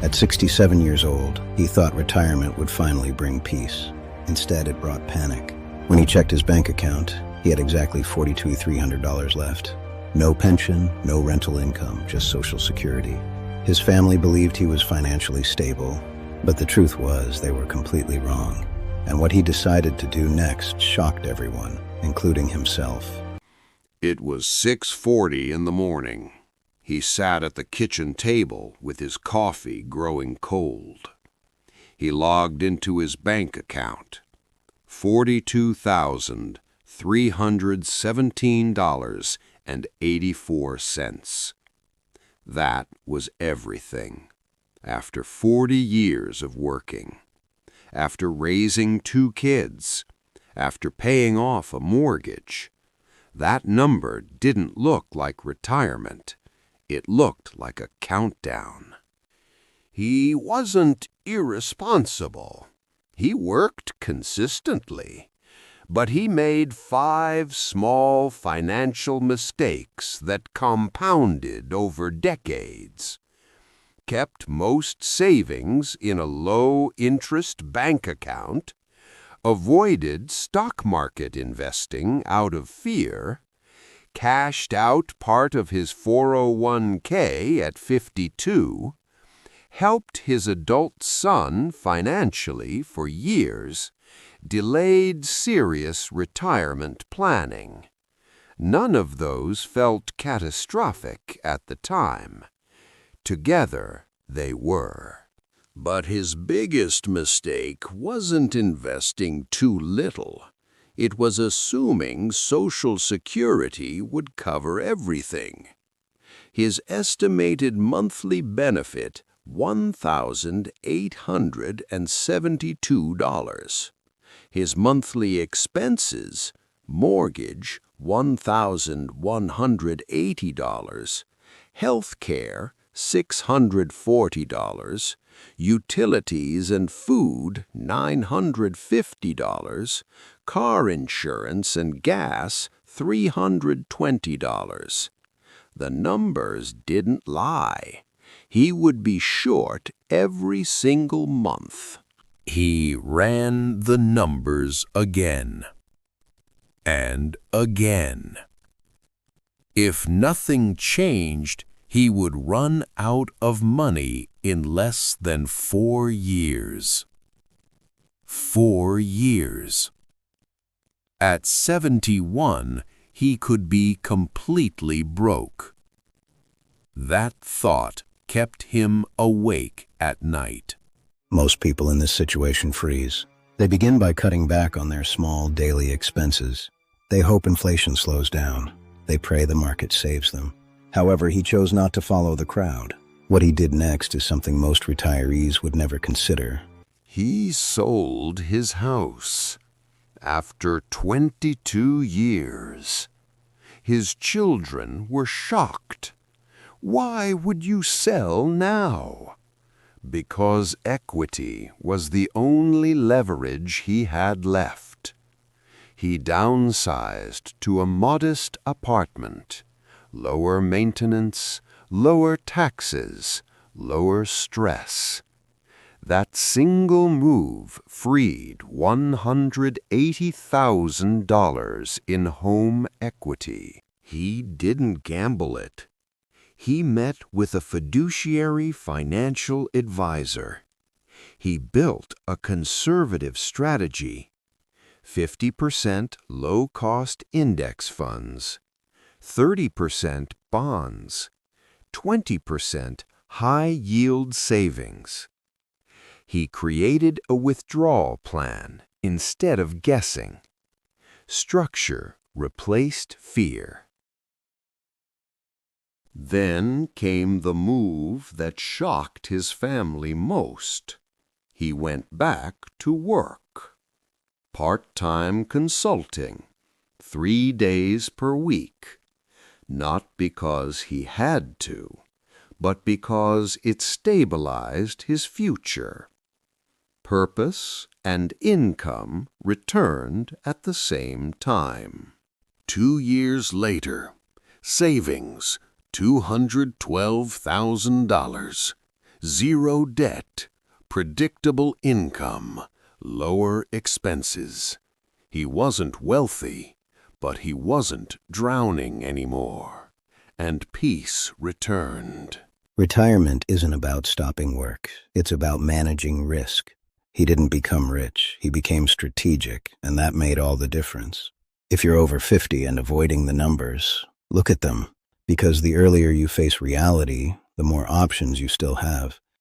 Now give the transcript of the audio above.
At 67 years old, he thought retirement would finally bring peace. Instead, it brought panic. When he checked his bank account, he had exactly $4,300 left. No pension, no rental income, just Social Security. His family believed he was financially stable, but the truth was they were completely wrong. And what he decided to do next shocked everyone, including himself. It was 6:40 in the morning. He sat at the kitchen table with his coffee growing cold. He logged into his bank account. $42,317.84. That was everything. After 40 years of working, after raising 2 kids, after paying off a mortgage, that number didn't look like retirement. It looked like a countdown. He wasn't irresponsible. He worked consistently. But he made 5 small financial mistakes that compounded over decades. Kept most savings in a low-interest bank account, avoided stock market investing out of fear, cashed out part of his 401k at 52, helped his adult son financially for years, delayed serious retirement planning. None of those felt catastrophic at the time. Together, they were. But his biggest mistake wasn't investing too little. It was assuming Social Security would cover everything. His estimated monthly benefit, $1,872. His monthly expenses, mortgage, $1,180, health care, $640, utilities and food, $950, car insurance and gas, $320. The numbers didn't lie. He would be short every single month. He ran the numbers again. And again. If nothing changed, he would run out of money in less than 4 years. 4 years. At 71, he could be completely broke. That thought kept him awake at night. Most people in this situation freeze. They begin by cutting back on their small daily expenses. They hope inflation slows down. They pray the market saves them. However, he chose not to follow the crowd. What he did next is something most retirees would never consider. He sold his house. After 22 years. His children were shocked. Why would you sell now? Because equity was the only leverage he had left. He downsized to a modest apartment. Lower maintenance, lower taxes, lower stress. That single move freed $180,000 in home equity. He didn't gamble it. He met with a fiduciary financial advisor. He built a conservative strategy. 50% low-cost index funds, 30% bonds, 20% high-yield savings. He created a withdrawal plan instead of guessing. Structure replaced fear. Then came the move that shocked his family most. He went back to work. Part-time consulting, 3 days per week. Not because he had to, but because it stabilized his future. Purpose and income returned at the same time. 2 years later, savings, $212,000. zero debt, predictable income, lower expenses. He wasn't wealthy, but he wasn't drowning anymore, and peace returned. Retirement isn't about stopping work. It's about managing risk. He didn't become rich. He became strategic, and that made all the difference. If you're over 50 and avoiding the numbers, look at them, because the earlier you face reality, the more options you still have.